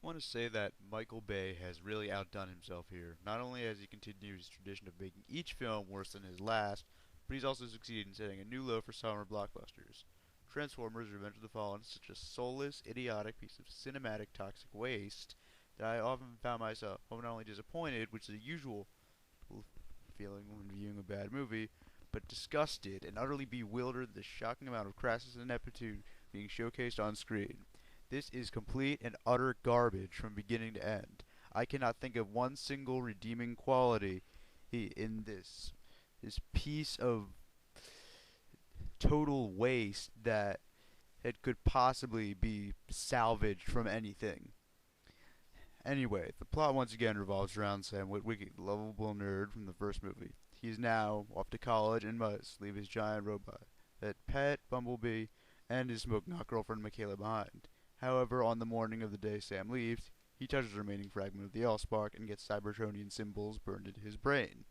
I want to say that Michael Bay has really outdone himself here. Not only has he continued his tradition of making each film worse than his last, but he's also succeeded in setting a new low for summer blockbusters. Transformers: Revenge of the Fallen is such a soulless, idiotic piece of cinematic toxic waste that I often found myself not only disappointed, which is a usual feeling when viewing a bad movie, but disgusted and utterly bewildered at the shocking amount of crassness and ineptitude being showcased on screen. This is complete and utter garbage from beginning to end. I cannot think of one single redeeming quality in this piece of total waste that it could possibly be salvaged from anything. Anyway, the plot once again revolves around Sam Witwicky, the lovable nerd from the first movie. He is now off to college and must leave his giant robot, that pet Bumblebee, and his smoke-knock girlfriend Michaela behind. However, on the morning of the day Sam leaves, he touches the remaining fragment of the Allspark and gets Cybertronian symbols burned into his brain.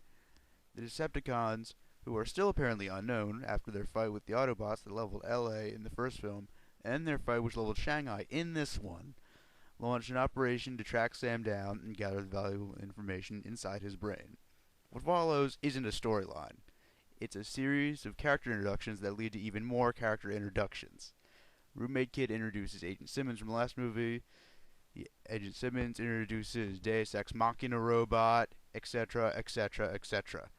The Decepticons, who are still apparently unknown after their fight with the Autobots that leveled LA in the first film, and their fight which leveled Shanghai in this one, launch an operation to track Sam down and gather the valuable information inside his brain. What follows isn't a storyline. It's a series of character introductions that lead to even more character introductions. Roommate Kid introduces Agent Simmons from the last movie. Agent Simmons introduces Deus Ex Machina robot, etc., etc., etc.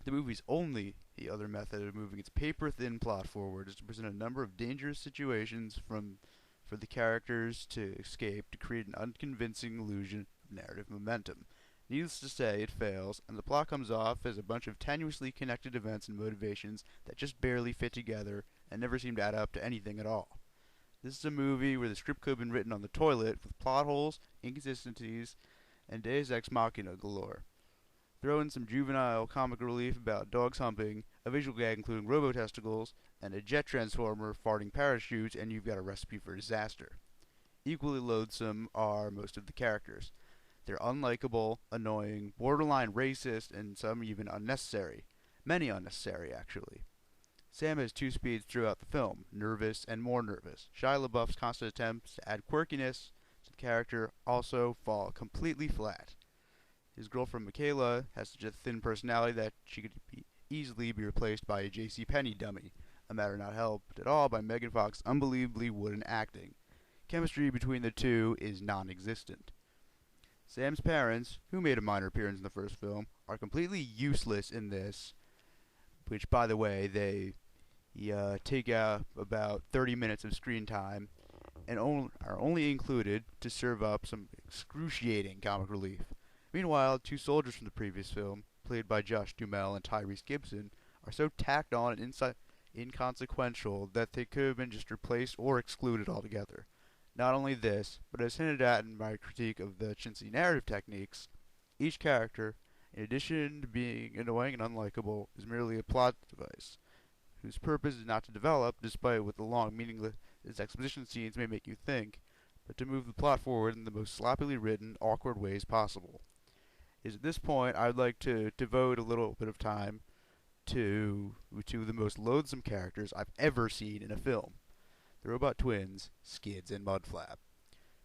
The movie's only the other method of moving its paper-thin plot forward is to present a number of dangerous situations for the characters to escape to create an unconvincing illusion of narrative momentum. Needless to say, it fails, and the plot comes off as a bunch of tenuously connected events and motivations that just barely fit together and never seem to add up to anything at all. This is a movie where the script could have been written on the toilet with plot holes, inconsistencies, and Deus Ex Machina galore. Throw in some juvenile comic relief about dogs humping, a visual gag including robo-testicles, and a jet transformer farting parachutes, and you've got a recipe for disaster. Equally loathsome are most of the characters. They're unlikable, annoying, borderline racist, and some even unnecessary. Many unnecessary, actually. Sam has two speeds throughout the film, nervous and more nervous. Shia LaBeouf's constant attempts to add quirkiness to the character also fall completely flat. His girlfriend Michaela has such a thin personality that she could easily be replaced by a JCPenney dummy, a matter not helped at all by Megan Fox's unbelievably wooden acting. Chemistry between the two is non-existent. Sam's parents, who made a minor appearance in the first film, are completely useless in this, which, by the way, they take out about 30 minutes of screen time and are only included to serve up some excruciating comic relief. Meanwhile, two soldiers from the previous film, played by Josh Duhamel and Tyrese Gibson, are so tacked on and inconsequential that they could have been just replaced or excluded altogether. Not only this, but as hinted at in my critique of the chintzy narrative techniques, each character, in addition to being annoying and unlikable, is merely a plot device, whose purpose is not to develop, despite what the long, meaningless exposition scenes may make you think, but to move the plot forward in the most sloppily written, awkward ways possible. It is at this point I would like to devote a little bit of time to the most loathsome characters I've ever seen in a film. The robot twins, Skids and Mudflap.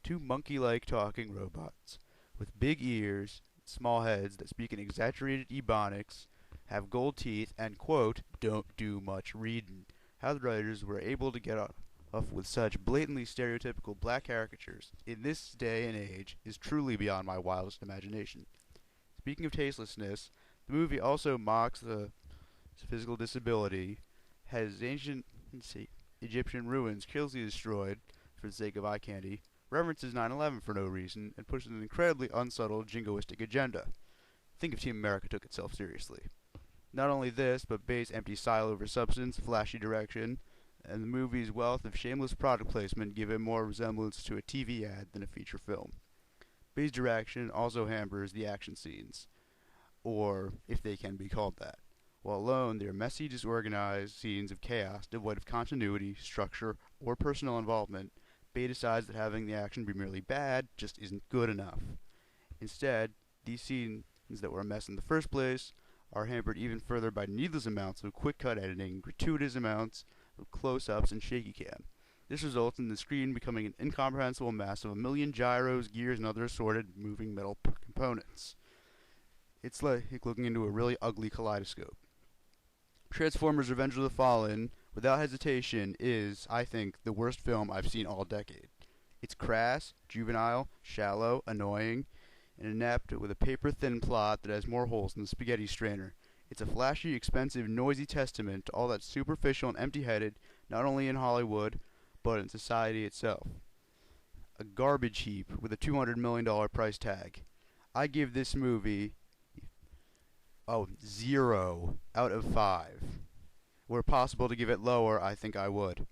Two monkey-like talking robots, with big ears, small heads that speak in exaggerated ebonics, have gold teeth, and, quote, don't do much readin'. How the writers were able to get off with such blatantly stereotypical black caricatures in this day and age is truly beyond my wildest imagination. Speaking of tastelessness, the movie also mocks the physical disability, has ancient Egyptian ruins carelessly destroyed for the sake of eye candy, references 9/11 for no reason, and pushes an incredibly unsubtle jingoistic agenda. Think if Team America took itself seriously. Not only this, but Bay's empty style over substance, flashy direction, and the movie's wealth of shameless product placement give it more resemblance to a TV ad than a feature film. Bay's direction also hampers the action scenes, or if they can be called that. While alone, they are messy, disorganized scenes of chaos devoid of continuity, structure, or personal involvement. Bay decides that having the action be merely bad just isn't good enough. Instead, these scenes that were a mess in the first place are hampered even further by needless amounts of quick cut editing, gratuitous amounts of close-ups, and shaky cam. This results in the screen becoming an incomprehensible mess of a million gyros, gears, and other assorted moving metal components. It's like looking into a really ugly kaleidoscope. Transformers Revenge of the Fallen, without hesitation, is, I think, the worst film I've seen all decade. It's crass, juvenile, shallow, annoying, and inept with a paper-thin plot that has more holes than the spaghetti strainer. It's a flashy, expensive, noisy testament to all that's superficial and empty-headed, not only in Hollywood, but in society itself. A garbage heap with a $200 million price tag. I give this movie 0 out of 5. Were it possible to give it lower, I think I would.